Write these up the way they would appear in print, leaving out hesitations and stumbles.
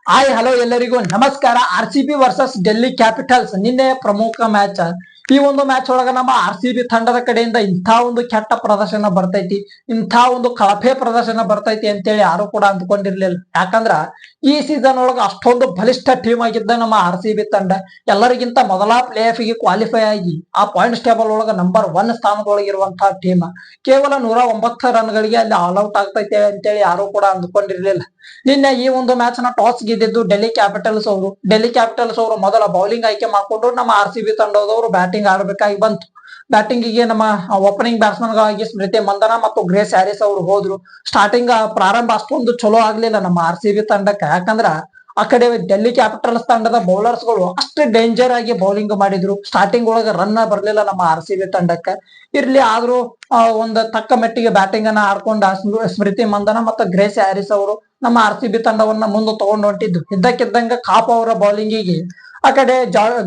Hi hello ಎಲ್ಲರಿಗೂ ನಮಸ್ಕಾರ. RCB versus Delhi capitals ನಿನ್ನೆ ಪ್ರಮುಖ ಮ್ಯಾಚ್. ಈ ಒಂದು ಮ್ಯಾಚ್ ಒಳಗ ನಮ್ಮ RCB ತಂಡದ ಕಡೆಯಿಂದ ಇಂಥ ಒಂದು ಕೆಟ್ಟ ಪ್ರದರ್ಶನ ಬರ್ತೈತಿ, ಇಂಥ ಒಂದು ಕಳಪೆ ಪ್ರದರ್ಶನ ಬರ್ತೈತಿ ಅಂತೇಳಿ ಯಾರು ಕೂಡ ಅಂದ್ಕೊಂಡಿರ್ಲಿಲ್ಲ. ಯಾಕಂದ್ರ ಈ ಸೀಸನ್ ಒಳಗ ಅಷ್ಟೊಂದು ಬಲಿಷ್ಠ ಟೀಮ್ ಆಗಿದ್ದ ನಮ್ಮ RCB ತಂಡ ಎಲ್ಲರಿಗಿಂತ ಮೊದಲ ಪ್ಲೇ ಆಫ್ ಗೆ ಕ್ವಾಲಿಫೈ ಆಗಿ ಆ ಪಾಯಿಂಟ್ಸ್ ಟೇಬಲ್ ಒಳಗ ನಂಬರ್ 1 ಸ್ಥಾನದೊಳಗಿರುವಂತಹ ಟೀಮ್ ಕೇವಲ 109 ರನ್ಗಳಿಗೆ ಅಲ್ಲಿ ಆಲ್ ಔಟ್ ಆಗ್ತೈತೆ ಅಂತೇಳಿ ಯಾರು ಕೂಡ ಅಂದ್ಕೊಂಡಿರ್ಲಿಲ್ಲ. ನಿನ್ನೆ ಈ ಒಂದು ಮ್ಯಾಚ್ ನ ಟಾಸ್ ಗೆದ್ದಿದ್ದು ಡೆಲ್ಲಿ ಕ್ಯಾಪಿಟಲ್ಸ್ ಅವರು ಮೊದಲ ಬೌಲಿಂಗ್ ಆಯ್ಕೆ ಮಾಡಿಕೊಂಡು ನಮ್ಮ RCB ತಂಡದವರು ಬ್ಯಾಟಿಂಗ್ ಆಡಬೇಕಾಗಿ ಬಂತು. ಬ್ಯಾಟಿಂಗ್ ಗೆ ನಮ್ಮ ಓಪನಿಂಗ್ ಬ್ಯಾಟ್ಸ್ಮನ್ ಗಳಾಗಿ ಸ್ಮೃತಿ ಮಂದನ ಮತ್ತು ಗ್ರೇಸ್ ಹ್ಯಾರಿಸ್ ಅವರು ಹೋದ್ರು. ಸ್ಟಾರ್ಟಿಂಗ್ ಪ್ರಾರಂಭ ಅಷ್ಟೊಂದು ಚಲೋ ಆಗ್ಲಿಲ್ಲ ನಮ್ಮ RCB ತಂಡಕ್ಕೆ. ಯಾಕಂದ್ರ ಆ ಕಡೆ ಡೆಲ್ಲಿ ಕ್ಯಾಪಿಟಲ್ಸ್ ತಂಡದ ಬೌಲರ್ಸ್ ಗಳು ಅಷ್ಟು ಡೇಂಜರ್ ಆಗಿ ಬೌಲಿಂಗ್ ಮಾಡಿದ್ರು. ಸ್ಟಾರ್ಟಿಂಗ್ ಒಳಗ ರನ್ ಬರ್ಲಿಲ್ಲ ನಮ್ಮ RCB ತಂಡಕ್ಕೆ. ಇರ್ಲಿ ಆದ್ರೂ ಒಂದು ತಕ್ಕ ಮೆಟ್ಟಿಗೆ ಬ್ಯಾಟಿಂಗ್ ಅನ್ನ ಆಡ್ಕೊಂಡ ಸ್ಮೃತಿ ಮಂದನ ಮತ್ತು ಗ್ರೇಸ್ ಹ್ಯಾರಿಸ್ ಅವರು ನಮ್ಮ RCB ತಂಡವನ್ನ ಮುಂದೆ ತಗೊಂಡು ಹೊಂಟಿದ್ದು. ಇದ್ದಕ್ಕಿದ್ದಂಗ ಕಾಪ್ ಅವರ ಬೌಲಿಂಗಿಗೆ ಆ ಕಡೆ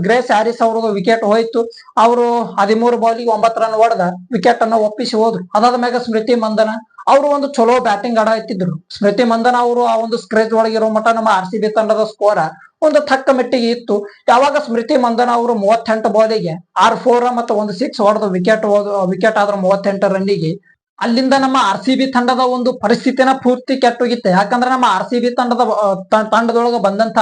ಗ್ರೇಸ್ ಹ್ಯಾರಿಸ್ ಅವ್ರದ್ದು ವಿಕೆಟ್ ಹೋಯ್ತು. ಅವರು 13 ಬಾಲಿಗೆ 9 ರನ್ ಹೊಡೆದ ವಿಕೆಟ್ ಅನ್ನ ಒಪ್ಪಿಸಿ ಹೋದ್ರು. ಅದಾದ ಮ್ಯಾಗ ಸ್ಮೃತಿ ಮಂದನ ಅವರು ಒಂದು ಚಲೋ ಬ್ಯಾಟಿಂಗ್ ಆಡತ್ತಿದ್ರು. ಸ್ಮೃತಿ ಮಂದನ ಅವರು ಆ ಒಂದು ಸ್ಕ್ರೇಜ್ ಒಳಗಿರೋ ಮಟ್ಟ ನಮ್ಮ RCB ತಂಡದ ಸ್ಕೋರ್ ಒಂದು ತಕ್ಕ ಮೆಟ್ಟಿಗೆ ಇತ್ತು. ಯಾವಾಗ ಸ್ಮೃತಿ ಮಂದನ ಅವರು 38 ಬಾಲಿಗೆ 6 4 ಮತ್ತು 1 6 ಹೊಡೆದು ವಿಕೆಟ್ ಆದ್ರ 38 ರನ್ನಿಗೆ ಅಲ್ಲಿಂದ ನಮ್ಮ RCB ತಂಡದ ಒಂದು ಪರಿಸ್ಥಿತಿನ ಪೂರ್ತಿ ಕೆಟ್ಟೋಗಿತ್ತು. ಯಾಕಂದ್ರೆ ನಮ್ಮ RCB ತಂಡದೊಳಗ ಬಂದಂತ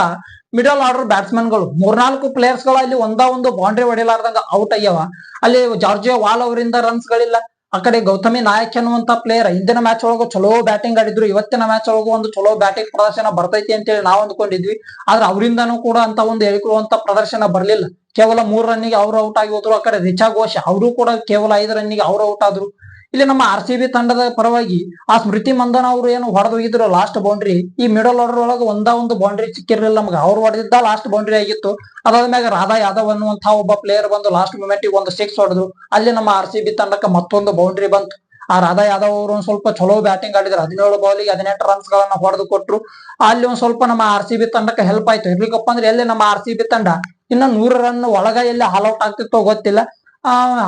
ಮಿಡಲ್ ಆರ್ಡರ್ ಬ್ಯಾಟ್ಸ್ಮನ್ ಗಳು 3-4 ಪ್ಲೇಯರ್ಸ್ ಗಳು ಅಲ್ಲಿ ಒಂದು ಬೌಂಡ್ರಿ ಹೊಡಿಲಾರ್ದಂಗ ಔಟ್ ಆಗ್ಯಾವ. ಅಲ್ಲಿ ಜಾರ್ಜಿಯಾ ವಾಲ್ ಅವರಿಂದ ರನ್ಸ್ ಗಳಿಲ್ಲ. ಆ ಕಡೆ ಗೌತಮಿ ನಾಯಕ್ ಅನ್ನುವಂತ ಪ್ಲೇಯರ್ ಹಿಂದಿನ ಮ್ಯಾಚ್ ಒಳಗ ಚಲೋ ಬ್ಯಾಟಿಂಗ್ ಆಡಿದ್ರು. ಇವತ್ತಿನ ಮ್ಯಾಚ್ ಒಳಗೂ ಒಂದು ಚಲೋ ಬ್ಯಾಟಿಂಗ್ ಪ್ರದರ್ಶನ ಬರ್ತೈತಿ ಅಂತೇಳಿ ನಾವು ಅಂದ್ಕೊಂಡಿದ್ವಿ. ಆದ್ರೆ ಅವರಿಂದನೂ ಕೂಡ ಅಂತ ಒಂದು ಹೇಳಿಕೊಳ್ಳುವಂತ ಪ್ರದರ್ಶನ ಬರ್ಲಿಲ್ಲ. ಕೇವಲ 3 ರನ್ನಿಗೆ ಅವ್ರು ಔಟ್ ಆಗಿ ಹೋದ್ರು. ಆ ಕಡೆ ರಿಚಾ ಘೋಷ್ ಅವರು ಕೂಡ ಕೇವಲ 5 ರನ್ನಿಗೆ ಅವ್ರು ಔಟ್ ಆದ್ರು. ಇಲ್ಲಿ ನಮ್ಮ RCB ತಂಡದ ಪರವಾಗಿ ಆ ಸ್ಮೃತಿ ಮಂದನ ಅವರು ಏನು ಹೊಡೆದೋಗಿದ್ರು ಲಾಸ್ಟ್ ಬೌಂಡ್ರಿ, ಈ ಮಿಡಲ್ ಆರ್ಡರ್ ಒಳಗ ಒಂದು ಬೌಂಡ್ರಿ ಸಿಕ್ಕಿರ್ಲಿಲ್ಲ ನಮ್ಗೆ. ಅವ್ರು ಹೊಡೆದಿದ್ದ ಲಾಸ್ಟ್ ಬೌಂಡ್ರಿ ಆಗಿತ್ತು. ಅದಾದ್ಮ್ಯಾಗ ರಾಧಾ ಯಾದವ್ ಅನ್ನುವಂತಹ ಒಬ್ಬ ಪ್ಲೇಯರ್ ಬಂದು ಲಾಸ್ಟ್ ಮೂಮೆಂಟ್ ಒಂದು 6 ಹೊಡೆದ್ರು. ಅಲ್ಲಿ ನಮ್ಮ RCB ತಂಡಕ್ಕೆ ಮತ್ತೊಂದು ಬೌಂಡ್ರಿ ಬಂತು. ಆ ರಾಧಾ ಯಾದವ್ ಅವರು ಒಂದ್ ಸ್ವಲ್ಪ ಚಲೋ ಬ್ಯಾಟಿಂಗ್ ಆಡಿದ್ರು. 17 ಬಾಲಿಗೆ 18 ರನ್ಸ್ ಗಳನ್ನ ಹೊಡೆದು ಕೊಟ್ರು. ಅಲ್ಲಿ ಒಂದ್ ಸ್ವಲ್ಪ ನಮ್ಮ RCB ತಂಡಕ್ಕೆ ಹೆಲ್ಪ್ ಆಯ್ತು. ಇರ್ಲಿಕ್ಕಪ್ಪ ಅಂದ್ರೆ ಎಲ್ಲಿ ನಮ್ಮ RCB ತಂಡ ಇನ್ನ 100 ರನ್ ಒಳಗ ಎಲ್ಲಿ ಆಲ್ ಔಟ್ ಆಗ್ತಿತ್ತೋ ಗೊತ್ತಿಲ್ಲ.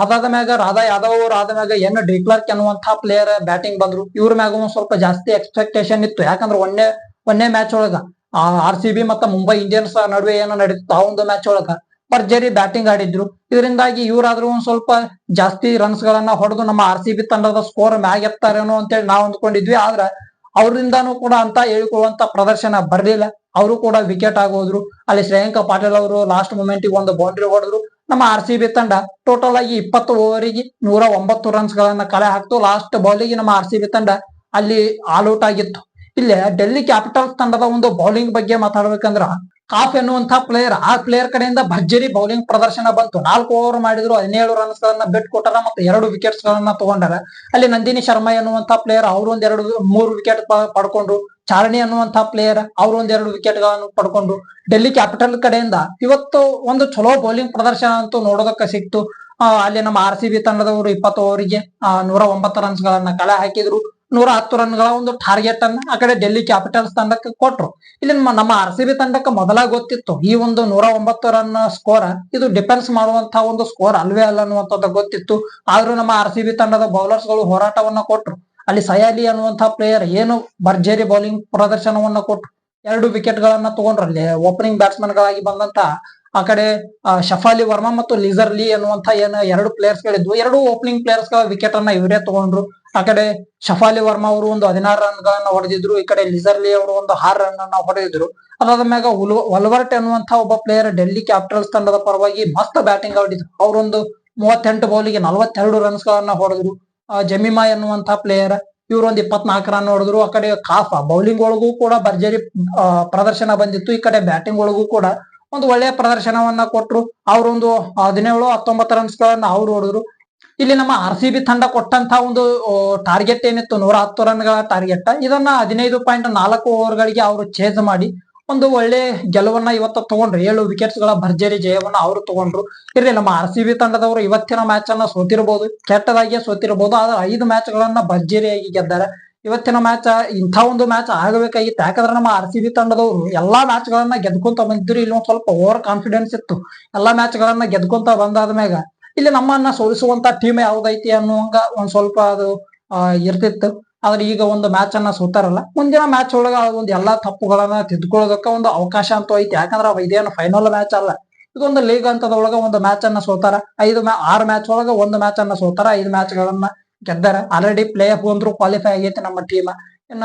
ಅದಾದ ಮ್ಯಾಗ ರಾಧಾ ಯಾದವ್ ಅವ್ರು ಆದ್ಮ್ಯಾಗ ಡಿಕ್ಲರ್ಕ್ ಅನ್ನುವಂತಹ ಪ್ಲೇಯರ್ ಬ್ಯಾಟಿಂಗ್ ಬಂದ್ರು. ಇವ್ರ ಮ್ಯಾಗ ಒಂದ್ ಸ್ವಲ್ಪ ಜಾಸ್ತಿ ಎಕ್ಸ್ಪೆಕ್ಟೇಷನ್ ಇತ್ತು. ಯಾಕಂದ್ರೆ ಒಂದೇ ಮ್ಯಾಚ್ ಒಳಗ RCB ಮತ್ತು ಮುಂಬೈ ಇಂಡಿಯನ್ಸ್ ನಡುವೆ ಏನೋ ನಡೀತು ಆ ಒಂದು ಮ್ಯಾಚ್ ಒಳಗ ಭರ್ಜರಿ ಬ್ಯಾಟಿಂಗ್ ಆಡಿದ್ರು. ಇದರಿಂದಾಗಿ ಇವ್ರಾದ್ರೂ ಒಂದ್ ಸ್ವಲ್ಪ ಜಾಸ್ತಿ ರನ್ಸ್ ಗಳನ್ನ ಹೊಡೆದು ನಮ್ಮ RCB ತಂಡದ ಸ್ಕೋರ್ ಮ್ಯಾಗ್ ಎತ್ತಾರೇನೋ ಅಂತೇಳಿ ನಾವ್ ಅಂದ್ಕೊಂಡಿದ್ವಿ. ಆದ್ರ ಅವರಿಂದಾನು ಕೂಡ ಅಂತ ಹೇಳಿಕೊಳ್ಳುವಂತ ಪ್ರದರ್ಶನ ಬರ್ಲಿಲ್ಲ. ಅವರು ಕೂಡ ವಿಕೆಟ್ ಆಗೋದ್ರು. ಅಲ್ಲಿ ಶ್ರೇಯಾಂಕ ಪಾಟೀಲ್ ಅವರು ಲಾಸ್ಟ್ ಮೂಮೆಂಟ್ ಒಂದು ಬೌಂಡ್ರಿ ಹೊಡೆದ್ರು. ನಮ್ಮ RCB ತಂಡ ಟೋಟಲ್ ಆಗಿ 20 ಓವರಿಗೆ 109 ರನ್ಸ್ ಗಳನ್ನ ಕಲೆ ಹಾಕ್ತು. ಲಾಸ್ಟ್ ಬಾಲಿಗೆ ನಮ್ಮ RCB ತಂಡ ಅಲ್ಲಿ ಆಲ್ ಔಟ್ ಆಗಿತ್ತು. ಇಲ್ಲಿ ಡೆಲ್ಲಿ ಕ್ಯಾಪಿಟಲ್ಸ್ ತಂಡದ ಒಂದು ಬೌಲಿಂಗ್ ಬಗ್ಗೆ ಮಾತಾಡ್ಬೇಕಂದ್ರ ಕಾಫ್ ಎನ್ನುವಂತಹ ಪ್ಲೇಯರ್, ಆ ಪ್ಲೇಯರ್ ಕಡೆಯಿಂದ ಭರ್ಜರಿ ಬೌಲಿಂಗ್ ಪ್ರದರ್ಶನ ಬಂತು. 4 ಓವರ್ ಮಾಡಿದ್ರು, 17 ರನ್ಸ್ ಗಳನ್ನ ಬೆಟ್ ಕೊಟ್ಟಾರ ಮತ್ತು 2 ವಿಕೆಟ್ಸ್ ಗಳನ್ನ ತಗೊಂಡಾರ. ಅಲ್ಲಿ ನಂದಿನಿ ಶರ್ಮಾ ಎನ್ನುವಂತಹ ಪ್ಲೇಯರ್ ಅವರು 3 ವಿಕೆಟ್ ಪಡ್ಕೊಂಡ್ರು. ಚಾರಣಿ ಅನ್ನುವಂತಹ ಪ್ಲೇಯರ್ ಅವರು 2 ವಿಕೆಟ್ ಗಳನ್ನು ಪಡ್ಕೊಂಡ್ರು. ಡೆಲ್ಲಿ ಕ್ಯಾಪಿಟಲ್ ಕಡೆಯಿಂದ ಇವತ್ತು ಒಂದು ಚಲೋ ಬೌಲಿಂಗ್ ಪ್ರದರ್ಶನ ಅಂತೂ ನೋಡೋದಕ್ಕೆ ಸಿಕ್ತು. ಅಲ್ಲಿ ನಮ್ಮ RCB ತಂಡದವರು 20 ಓವರಿಗೆ 109 ರನ್ಸ್ ಗಳನ್ನ ಕಳೆ ಹಾಕಿದ್ರು. 110 ರನ್ಗಳ ಒಂದು ಟಾರ್ಗೆಟ್ ಅನ್ನ ಆ ಕಡೆ ಡೆಲ್ಲಿ ಕ್ಯಾಪಿಟಲ್ಸ್ ತಂಡಕ್ಕೆ ಕೊಟ್ರು. ಇಲ್ಲಿ ನಮ್ಮ RCB ತಂಡಕ್ಕೆ ಮೊದಲ ಗೊತ್ತಿತ್ತು ಈ ಒಂದು 109 ರನ್ ಸ್ಕೋರ್ ಇದು ಡಿಫೆನ್ಸ್ ಮಾಡುವಂತಹ ಒಂದು ಸ್ಕೋರ್ ಅಲ್ವೇ ಅಲ್ಲ ಅನ್ನುವಂಥದ್ದು ಗೊತ್ತಿತ್ತು. ಆದ್ರೂ ನಮ್ಮ RCB ತಂಡದ ಬೌಲರ್ಸ್ ಗಳು ಹೋರಾಟವನ್ನ ಕೊಟ್ರು. ಅಲ್ಲಿ ಸಯಾಲಿ ಅನ್ನುವಂತಹ ಪ್ಲೇಯರ್ ಏನು ಭರ್ಜರಿ ಬೌಲಿಂಗ್ ಪ್ರದರ್ಶನವನ್ನ ಕೊಟ್ರು. 2 ವಿಕೆಟ್ ಗಳನ್ನ ತಗೊಂಡ್ರು. ಅಲ್ಲಿ ಓಪನಿಂಗ್ ಬ್ಯಾಟ್ಸ್ಮನ್ ಗಳಾಗಿ ಬಂದಂತ ಆ ಕಡೆ ಶಫಾಲಿ ವರ್ಮಾ ಮತ್ತು ಲಿಜರ್ ಲೀ ಅನ್ನುವಂತ ಏನು 2 ಪ್ಲೇಯರ್ಸ್ ಗಳಿದ್ವು. 2 ಓಪನಿಂಗ್ ಪ್ಲೇಯರ್ಸ್ ಗಳ ವಿಕೆಟ್ ಅನ್ನ ಇವರೇ ತಗೊಂಡ್ರು. ಆ ಕಡೆ ಶಫಾಲಿ ವರ್ಮಾ ಅವರು 16 ರನ್ ಗಳನ್ನ ಹೊಡೆದಿದ್ರು. ಈ ಕಡೆ ಲಿಜರ್ ಲೀ ಅವರು 6 ರನ್ ಅನ್ನ ಹೊಡೆದಿದ್ರು. ಅದಾದ ಮ್ಯಾಗ ವಲ್ವರ್ಟ್ ಅನ್ನುವಂತ ಒಬ್ಬ ಪ್ಲೇಯರ್ ಡೆಲ್ಲಿ ಕ್ಯಾಪಿಟಲ್ಸ್ ತಂಡದ ಪರವಾಗಿ ಮಸ್ತ್ ಬ್ಯಾಟಿಂಗ್ ಆಡಿದ್ರು. ಅವರೊಂದು 38 ಬಾಲಿಗೆ 42 ರನ್ಸ್ ಗಳನ್ನ ಹೊಡೆದ್ರು. ಜಮೀಮಾ ಎನ್ನುವಂತ ಪ್ಲೇಯರ್ ಇವರು 24 ರನ್ ಹೊಡೆದ್ರು. ಆ ಕಡೆ ಕಾಫ್ ಬೌಲಿಂಗ್ ಒಳಗೂ ಕೂಡ ಭರ್ಜರಿ ಪ್ರದರ್ಶನ ಬಂದಿತ್ತು. ಈ ಕಡೆ ಬ್ಯಾಟಿಂಗ್ ಒಳಗೂ ಕೂಡ ಒಂದು ಒಳ್ಳೆಯ ಪ್ರದರ್ಶನವನ್ನ ಕೊಟ್ರು. ಅವರೊಂದು 17-19 ರನ್ಸ್ ಗಳನ್ನ ಅವ್ರು ಹೊಡೆದ್ರು. ಇಲ್ಲಿ ನಮ್ಮ RCB ತಂಡ ಕೊಟ್ಟಂತ ಒಂದು ಟಾರ್ಗೆಟ್ ಏನಿತ್ತು 110 ರನ್ಗಳ ಟಾರ್ಗೆಟ್, ಇದನ್ನ 15.4 ಓವರ್ಗಳಿಗೆ ಅವರು ಚೇಸ್ ಮಾಡಿ ಒಂದು ಒಳ್ಳೆ ಗೆಲುವನ್ನ ಇವತ್ತು ತಗೊಂಡ್ರು. 7 ವಿಕೆಟ್ಸ್ ಗಳ ಭರ್ಜರಿ ಜಯವನ್ನ ಅವರು ತಗೊಂಡ್ರು. ಇರ್ಲಿ ನಮ್ಮ RCB ತಂಡದವರು ಇವತ್ತಿನ ಮ್ಯಾಚ್ ಅನ್ನ ಸೋತಿರಬಹುದು, ಕೆಟ್ಟದಾಗಿಯೇ ಸೋತಿರಬಹುದು. ಆದ್ರೆ 5 ಮ್ಯಾಚ್ ಗಳನ್ನ ಭರ್ಜರಿಯಾಗಿ ಗೆದ್ದಾರೆ. ಇವತ್ತಿನ ಮ್ಯಾಚ್ ಇಂಥ ಒಂದು ಮ್ಯಾಚ್ ಆಗಬೇಕಾಗಿತ್ತು. ಯಾಕಂದ್ರೆ ನಮ್ಮ RCB ತಂಡದವರು ಎಲ್ಲಾ ಮ್ಯಾಚ್ ಗಳನ್ನ ಗೆದ್ಕೊಂತ ಬಂದಿದ್ರು. ಇಲ್ಲಿ ಒಂದ್ ಸ್ವಲ್ಪ ಓವರ್ ಕಾನ್ಫಿಡೆನ್ಸ್ ಇತ್ತು. ಎಲ್ಲಾ ಮ್ಯಾಚ್ ಗಳನ್ನ ಗೆದ್ಕೊಂತ ಬಂದಾದ್ಮ್ಯಾಗ ಇಲ್ಲಿ ನಮ್ಮನ್ನ ಸೋಲಿಸುವಂತ ಟೀಮ್ ಯಾವ್ದೈತಿ ಅನ್ನುವಂಗ ಒಂದ್ ಸ್ವಲ್ಪ ಅದು ಇರ್ತಿತ್ತು. ಆದ್ರೆ ಈಗ ಒಂದು ಮ್ಯಾಚ್ ಅನ್ನ ಸೋತಾರಲ್ಲ, ಮುಂದಿನ ಮ್ಯಾಚ್ ಒಳಗ ಒಂದು ಎಲ್ಲಾ ತಪ್ಪುಗಳನ್ನ ತಿದ್ಕೊಳ್ಳೋದಕ್ಕ ಒಂದು ಅವಕಾಶ ಅಂತೂ ಐತಿ. ಯಾಕಂದ್ರ ಇದೇನು ಫೈನಲ್ ಮ್ಯಾಚ್ ಅಲ್ಲ, ಇದೊಂದು ಲೀಗ್ ಹಂತದೊಳಗ ಒಂದು ಮ್ಯಾಚ್ ಅನ್ನ ಸೋತಾರ. 6 ಮ್ಯಾಚ್ ಒಳಗ ಒಂದು ಮ್ಯಾಚ್ ಅನ್ನ ಸೋತಾರ, 5 ಮ್ಯಾಚ್ ಗಳನ್ನ ಗೆದ್ದಾರ. ಆಲ್ರೆಡಿ ಪ್ಲೇ ಆಫ್ ಅಂದ್ರೂ ಕ್ವಾಲಿಫೈ ಆಗೈತಿ ನಮ್ಮ ಟೀಮ್. ಇನ್ನ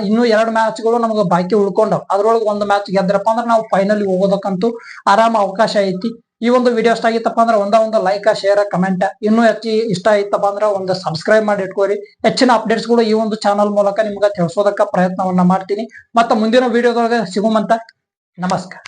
ಇನ್ನು 2 ಮ್ಯಾಚ್ ಗಳು ನಮ್ಗೆ ಬಾಕಿ ಉಳ್ಕೊಂಡವ್. ಅದ್ರೊಳಗೆ ಒಂದು ಮ್ಯಾಚ್ ಗೆದ್ರಪ್ಪ ಅಂದ್ರೆ ನಾವು ಫೈನಲ್ ಹೋಗೋದಕ್ಕಂತೂ ಆರಾಮ ಅವಕಾಶ ಐತಿ. ಈ ಒಂದು ವಿಡಿಯೋ ಇಷ್ಟ ಆಗಿತ್ತಪ್ಪ ಅಂದ್ರೆ ಒಂದು ಲೈಕ್, ಶೇರ್, ಕಮೆಂಟ್. ಇನ್ನೂ ಹೆಚ್ಚು ಇಷ್ಟ ಆಯ್ತಪ್ಪ ಅಂದ್ರೆ ಒಂದು ಸಬ್ಸ್ಕ್ರೈಬ್ ಮಾಡಿ ಇಟ್ಕೋರಿ. ಹೆಚ್ಚಿನ ಅಪ್ಡೇಟ್ಸ್ ಗಳು ಈ ಒಂದು ಚಾನಲ್ ಮೂಲಕ ನಿಮ್ಗೆ ತಿಳಿಸೋದಕ್ಕ ಪ್ರಯತ್ನವನ್ನ ಮಾಡ್ತೀನಿ. ಮತ್ತೆ ಮುಂದಿನ ವಿಡಿಯೋದೊಳಗೆ ಸಿಗುಮಂತ. ನಮಸ್ಕಾರ.